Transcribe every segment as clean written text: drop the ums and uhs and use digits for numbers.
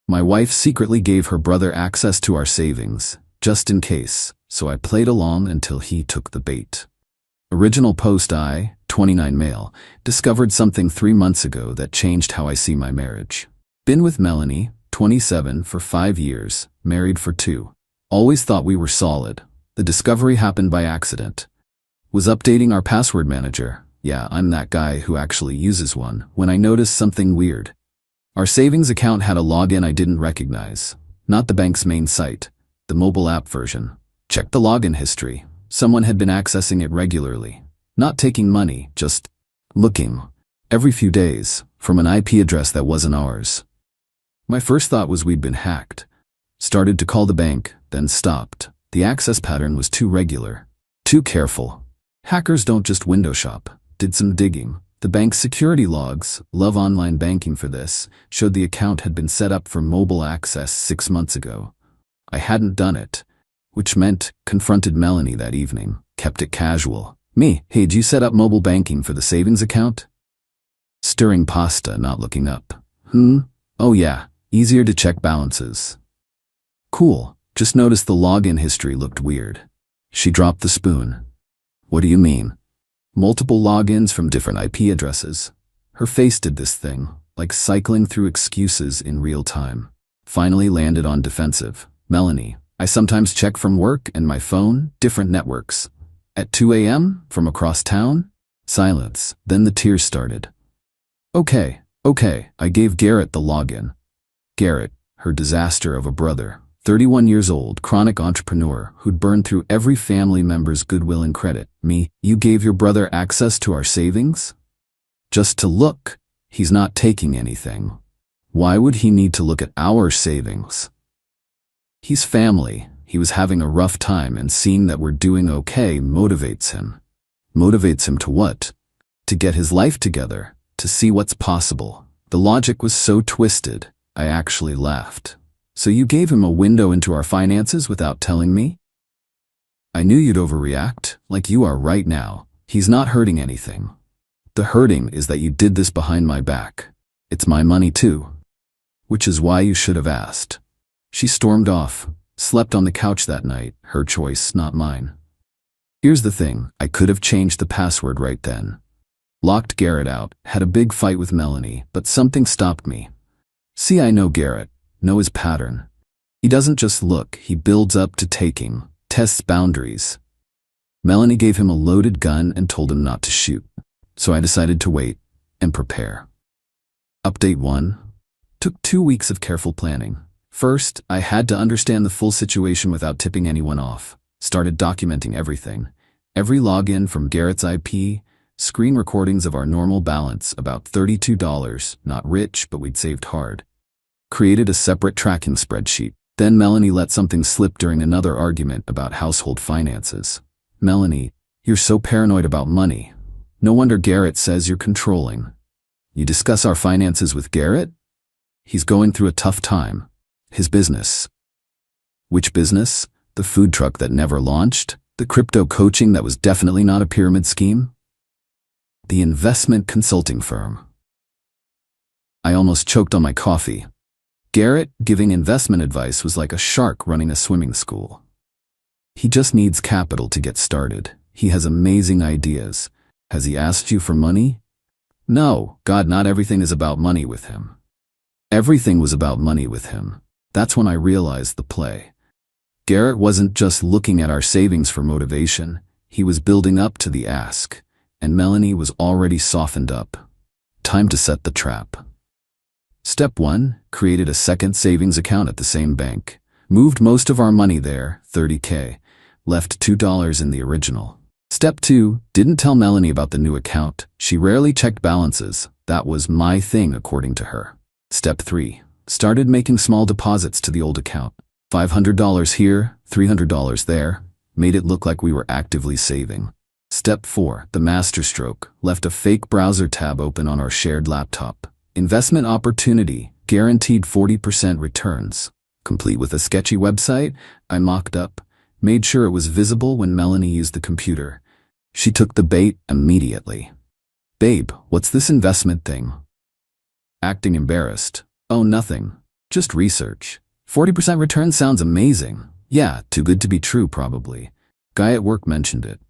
My wife secretly gave her brother access to our savings, just in case, so I played along until he took the bait. Original post: I, 29 male, discovered something 3 months ago that changed how I see my marriage. Been with Melanie, 27, for 5 years, married for 2. Always thought we were solid. The discovery happened by accident. Was updating our password manager. Yeah, I'm that guy who actually uses one, when I noticed something weird. Our savings account had a login I didn't recognize. Not the bank's main site, the mobile app version. Checked the login history. Someone had been accessing it regularly. Not taking money, just looking. Every few days, from an IP address that wasn't ours. My first thought was we'd been hacked. Started to call the bank, then stopped. The access pattern was too regular. Too careful. Hackers don't just window shop. Did some digging. The bank's security logs, love online banking for this, showed the account had been set up for mobile access 6 months ago. I hadn't done it, which meant confronted Melanie that evening, kept it casual. Me, hey, did you set up mobile banking for the savings account? Stirring pasta, not looking up. Oh yeah, easier to check balances. Cool, just noticed the login history looked weird. She dropped the spoon. What do you mean? Multiple logins from different IP addresses. Her face did this thing, like cycling through excuses in real time. Finally landed on defensive. Melanie, I sometimes check from work and my phone, different networks. At 2 a.m. from across town? Silence. Then the tears started. Okay, I gave Garrett the login. Garrett, her disaster of a brother, 31 years old, chronic entrepreneur who'd burned through every family member's goodwill and credit. Me, you gave your brother access to our savings? Just to look. He's not taking anything. Why would he need to look at our savings? He's family. He was having a rough time, and seeing that we're doing okay motivates him. Motivates him to what? To get his life together, to see what's possible. The logic was so twisted, I actually laughed. So you gave him a window into our finances without telling me? I knew you'd overreact, like you are right now. He's not hurting anything. The hurting is that you did this behind my back. It's my money too. Which is why you should have asked. She stormed off, slept on the couch that night, her choice, not mine. Here's the thing, I could have changed the password right then. Locked Garrett out, had a big fight with Melanie, but something stopped me. See, I know Garrett. Know his pattern. He doesn't just look, he builds up to taking, tests boundaries. Melanie gave him a loaded gun and told him not to shoot. So I decided to wait and prepare. Update 1. Took 2 weeks of careful planning. First, I had to understand the full situation without tipping anyone off. Started documenting everything. Every login from Garrett's IP, screen recordings of our normal balance, about $32, not rich, but we'd saved hard. Created a separate tracking spreadsheet. Then Melanie let something slip during another argument about household finances. Melanie, you're so paranoid about money. No wonder Garrett says you're controlling. You discuss our finances with Garrett? He's going through a tough time. His business. Which business? The food truck that never launched? The crypto coaching that was definitely not a pyramid scheme? The investment consulting firm. I almost choked on my coffee. Garrett giving investment advice was like a shark running a swimming school. He just needs capital to get started. He has amazing ideas. Has he asked you for money? No, God, not everything is about money with him. Everything was about money with him. That's when I realized the play. Garrett wasn't just looking at our savings for motivation. He was building up to the ask, and Melanie was already softened up. Time to set the trap. Step 1, created a second savings account at the same bank. Moved most of our money there, $30K. Left $2 in the original. Step 2, didn't tell Melanie about the new account. She rarely checked balances. That was my thing, according to her. Step 3, started making small deposits to the old account. $500 here, $300 there. Made it look like we were actively saving. Step 4, the masterstroke. Left a fake browser tab open on our shared laptop. Investment opportunity, guaranteed 40% returns. Complete with a sketchy website, I mocked up, made sure it was visible when Melanie used the computer. She took the bait immediately. Babe, what's this investment thing? Acting embarrassed. Oh, nothing. Just research. 40% return sounds amazing. Yeah, too good to be true probably. Guy at work mentioned it.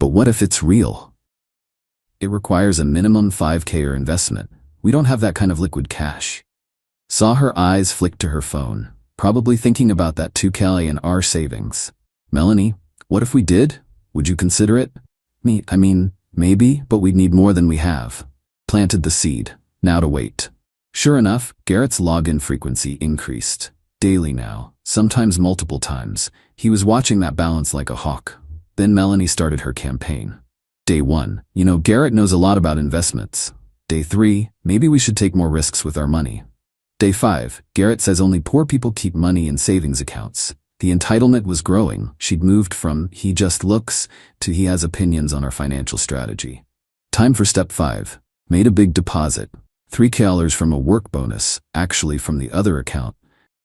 But what if it's real? It requires a minimum 5K investment. We don't have that kind of liquid cash. Saw her eyes flick to her phone, probably thinking about that 2K in our savings. Melanie, what if we did? Would you consider it? I mean, maybe, but we'd need more than we have. Planted the seed. Now to wait. Sure enough, Garrett's login frequency increased. Daily now, sometimes multiple times. He was watching that balance like a hawk. Then Melanie started her campaign. Day 1, Garrett knows a lot about investments. Day 3, maybe we should take more risks with our money. Day 5, Garrett says only poor people keep money in savings accounts. The entitlement was growing. She'd moved from he just looks to he has opinions on our financial strategy. Time for step 5. Made a big deposit. $3K from a work bonus, actually from the other account.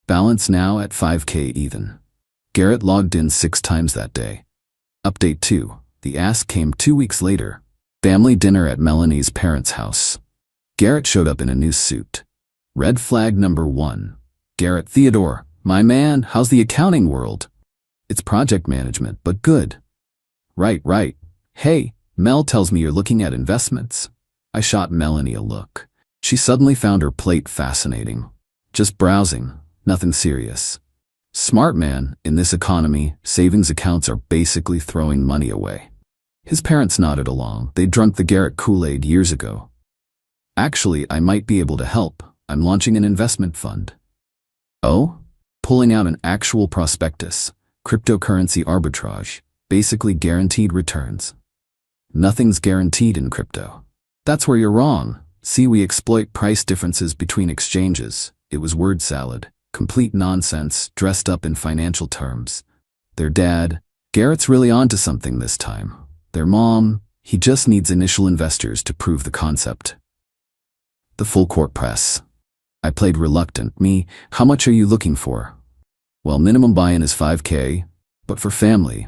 Balance now at 5K even. Garrett logged in 6 times that day. Update 2. The ask came 2 weeks later. Family dinner at Melanie's parents' house. Garrett showed up in a new suit. Red flag number 1. Garrett Theodore, my man, how's the accounting world? It's project management, but good. Right. Hey, Mel tells me you're looking at investments. I shot Melanie a look. She suddenly found her plate fascinating. Just browsing, nothing serious. Smart man, in this economy, savings accounts are basically throwing money away. His parents nodded along. They'd drunk the Garrett Kool-Aid years ago. Actually, I might be able to help. I'm launching an investment fund. Oh? Pulling out an actual prospectus. Cryptocurrency arbitrage. Basically guaranteed returns. Nothing's guaranteed in crypto. That's where you're wrong. See, we exploit price differences between exchanges. It was word salad. Complete nonsense, dressed up in financial terms. Their dad, Garrett's really onto something this time. Their mom, he just needs initial investors to prove the concept. The full court press. I played reluctant. How much are you looking for? Well, minimum buy-in is 5K, but for family.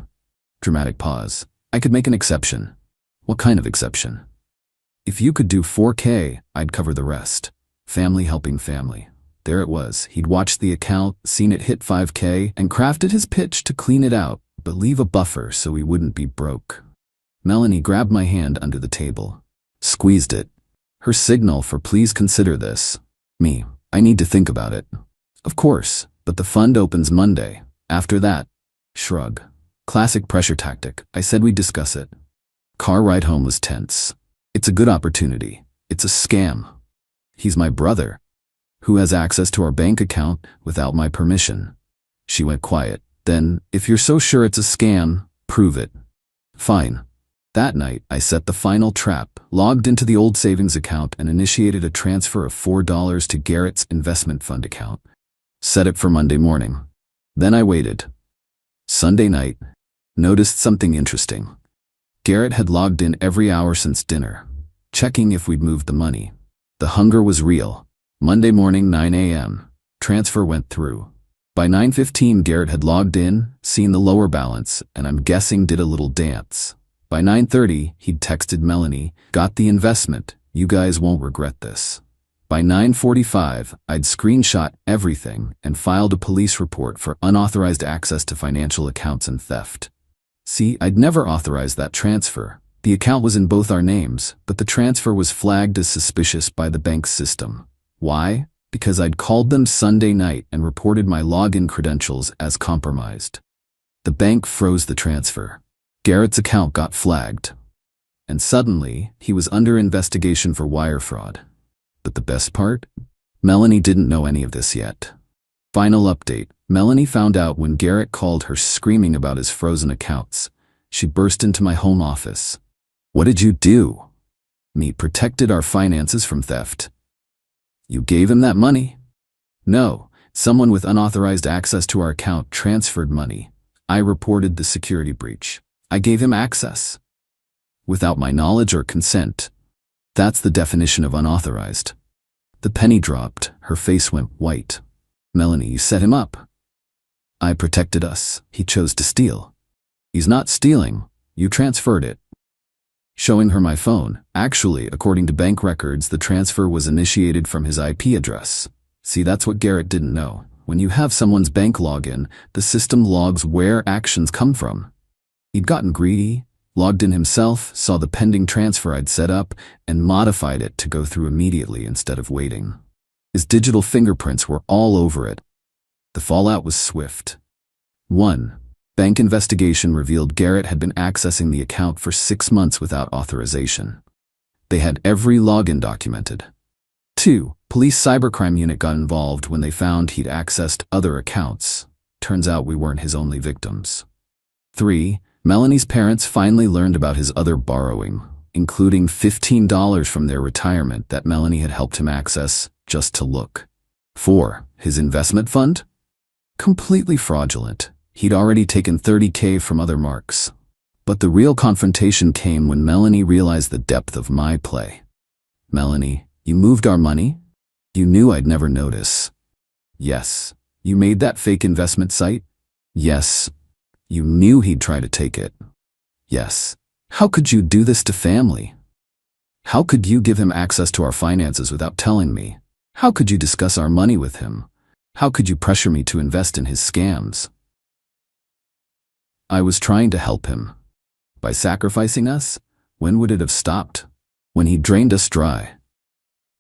Dramatic pause. I could make an exception. What kind of exception? If you could do 4K, I'd cover the rest. Family helping family. There it was. He'd watched the account, seen it hit 5K, and crafted his pitch to clean it out, but leave a buffer so he wouldn't be broke. Melanie grabbed my hand under the table. Squeezed it. Her signal for please consider this. I need to think about it. Of course, but the fund opens Monday. After that, shrug. Classic pressure tactic. I said we'd discuss it. Car ride home was tense. It's a good opportunity. It's a scam. He's my brother, who has access to our bank account without my permission. She went quiet. Then, if you're so sure it's a scam, prove it. Fine. That night, I set the final trap, logged into the old savings account and initiated a transfer of $4 to Garrett's investment fund account. Set it for Monday morning. Then I waited. Sunday night, noticed something interesting. Garrett had logged in every hour since dinner, checking if we'd moved the money. The hunger was real. Monday morning, 9 a.m. Transfer went through. By 9:15, Garrett had logged in, seen the lower balance, and I'm guessing did a little dance. By 9:30, he'd texted Melanie, got the investment, you guys won't regret this. By 9:45, I'd screenshot everything and filed a police report for unauthorized access to financial accounts and theft. See, I'd never authorized that transfer. The account was in both our names, but the transfer was flagged as suspicious by the bank's system. Why? Because I'd called them Sunday night and reported my login credentials as compromised. The bank froze the transfer. Garrett's account got flagged. And suddenly, he was under investigation for wire fraud. But the best part? Melanie didn't know any of this yet. Final update. Melanie found out when Garrett called her screaming about his frozen accounts. She burst into my home office. What did you do? Protected our finances from theft. You gave him that money? No, someone with unauthorized access to our account transferred money. I reported the security breach. I gave him access. Without my knowledge or consent. That's the definition of unauthorized. The penny dropped, her face went white. Melanie, you set him up. I protected us. He chose to steal. He's not stealing. You transferred it. Showing her my phone. Actually, according to bank records, the transfer was initiated from his IP address. See, that's what Garrett didn't know. When you have someone's bank login, the system logs where actions come from. He'd gotten greedy, logged in himself, saw the pending transfer I'd set up, and modified it to go through immediately instead of waiting. His digital fingerprints were all over it. The fallout was swift. 1. Bank investigation revealed Garrett had been accessing the account for 6 months without authorization. They had every login documented. 2. Police cybercrime unit got involved when they found he'd accessed other accounts. Turns out we weren't his only victims. 3. Melanie's parents finally learned about his other borrowing, including $15 from their retirement that Melanie had helped him access just to look. 4. His investment fund? Completely fraudulent. He'd already taken $30K from other marks. But the real confrontation came when Melanie realized the depth of my play. Melanie, you moved our money? You knew I'd never notice. Yes. You made that fake investment site? Yes. You knew he'd try to take it. Yes. How could you do this to family? How could you give him access to our finances without telling me? How could you discuss our money with him? How could you pressure me to invest in his scams? I was trying to help him. By sacrificing us, when would it have stopped? When he drained us dry.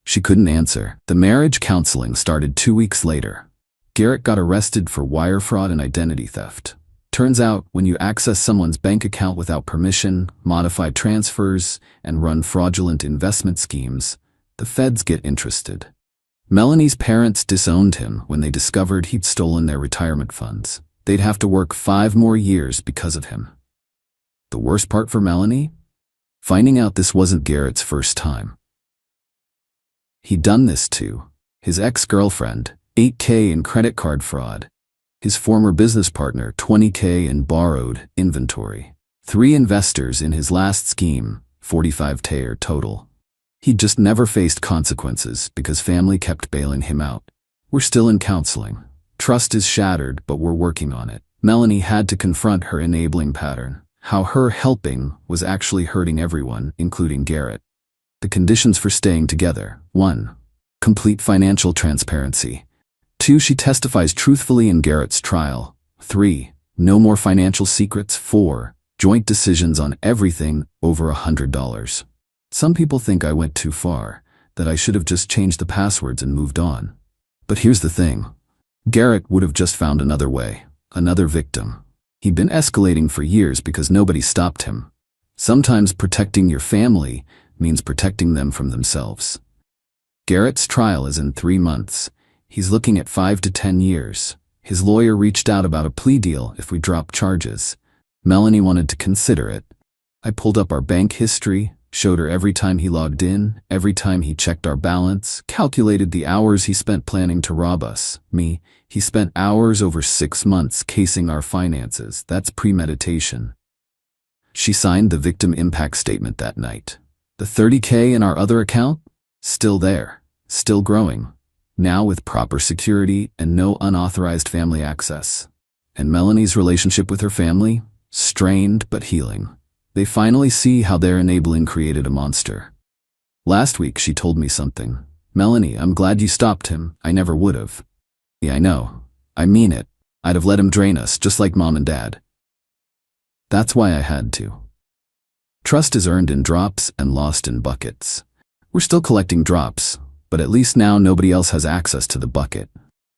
She couldn't answer. The marriage counseling started 2 weeks later. Garrett got arrested for wire fraud and identity theft. Turns out, when you access someone's bank account without permission, modify transfers, and run fraudulent investment schemes, the feds get interested. Melanie's parents disowned him when they discovered he'd stolen their retirement funds. They'd have to work 5 more years because of him. The worst part for Melanie? Finding out this wasn't Garrett's first time. He'd done this to his ex-girlfriend, $8K in credit card fraud, his former business partner, $20K in borrowed inventory, 3 investors in his last scheme, $45K total. He'd just never faced consequences because family kept bailing him out. We're still in counseling. Trust is shattered, but we're working on it. Melanie had to confront her enabling pattern, how her helping was actually hurting everyone, including Garrett. The conditions for staying together: 1. Complete financial transparency. 2. She testifies truthfully in Garrett's trial. 3. No more financial secrets. 4. Joint decisions on everything over $100. Some people think I went too far, that I should have just changed the passwords and moved on. But here's the thing. Garrett would have just found another way, another victim. He'd been escalating for years because nobody stopped him. Sometimes protecting your family means protecting them from themselves. Garrett's trial is in 3 months. He's looking at 5 to 10 years. His lawyer reached out about a plea deal if we drop charges. Melanie wanted to consider it. I pulled up our bank history, showed her every time he logged in, every time he checked our balance, calculated the hours he spent planning to rob us. He spent hours over 6 months casing our finances. That's premeditation. She signed the victim impact statement that night. The $30K in our other account? Still there, still growing. Now with proper security and no unauthorized family access. And Melanie's relationship with her family? Strained but healing. They finally see how their enabling created a monster. Last week she told me something. Melanie, I'm glad you stopped him. I never would have. Yeah, I know. I mean it. I'd have let him drain us, just like Mom and Dad. That's why I had to. Trust is earned in drops and lost in buckets. We're still collecting drops, but at least now nobody else has access to the bucket.